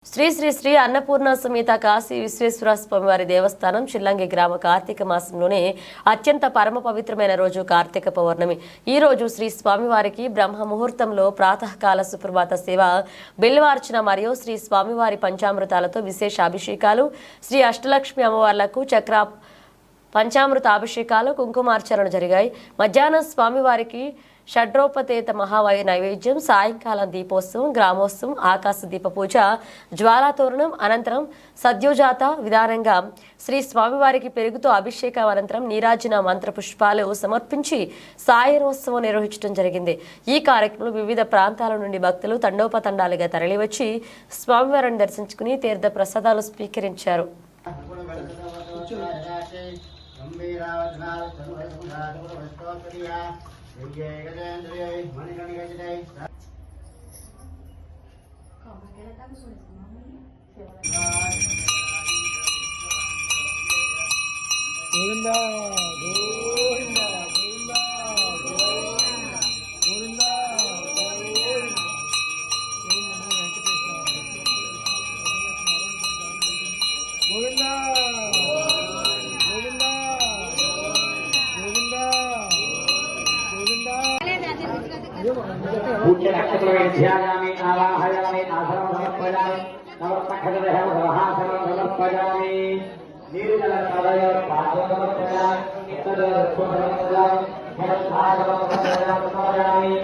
శ్రీ శ్రీ శ్రీ అన్నపూర్ణ సమేత కాశీ విశ్వేశ్వర స్వామివారి దేవస్థానం చిల్లంగి గ్రామ కార్తీక మాసంలోనే అత్యంత పరమ పవిత్రమైన రోజు కార్తీక పౌర్ణమి. ఈ రోజు శ్రీ స్వామివారికి బ్రహ్మ ముహూర్తంలో ప్రాతకాల సుప్రభాత సేవ, బిల్వార్చన మరియు శ్రీ స్వామివారి పంచామృతాలతో విశేష అభిషేకాలు, శ్రీ అష్టలక్ష్మి అమ్మవార్లకు చక్ర పంచామృత అభిషేకాలు, కుంకుమార్చనలు జరిగాయి. మధ్యాహ్నం స్వామివారికి షడ్రోపతేత మహావై నైవేద్యం, సాయంకాలం దీపోత్సవం, గ్రామోత్సవం, ఆకాశ దీప పూజ, జ్వాలాతోరణం అనంతరం సద్యోజాత విధానంగా శ్రీ స్వామివారికి పెరుగుతో అభిషేకం అనంతరం నీరాజన మంత్ర పుష్పాలు సమర్పించి సాయనోత్సవం నిర్వహించడం జరిగింది. ఈ కార్యక్రమంలో వివిధ ప్రాంతాల నుండి భక్తులు తండోపతండాలుగా తరలివచ్చి స్వామివారిని దర్శించుకుని తీర్థ ప్రసాదాలు స్వీకరించారు. గోవిందా గోవిందా గోవిందా గోవిందా గోవిందా గోవిందా గోవిందా పూజ్య నక్షత్రమే ధ్యాయామి ఆవాహయామి ఆసనం సమర్పయామి నవపక్షదహ సహాసనం సమర్పయామి నీరుజల కలయ పాదం సమర్పయామి ఇతర సమర్పయామి భాగం సమర్పయామి.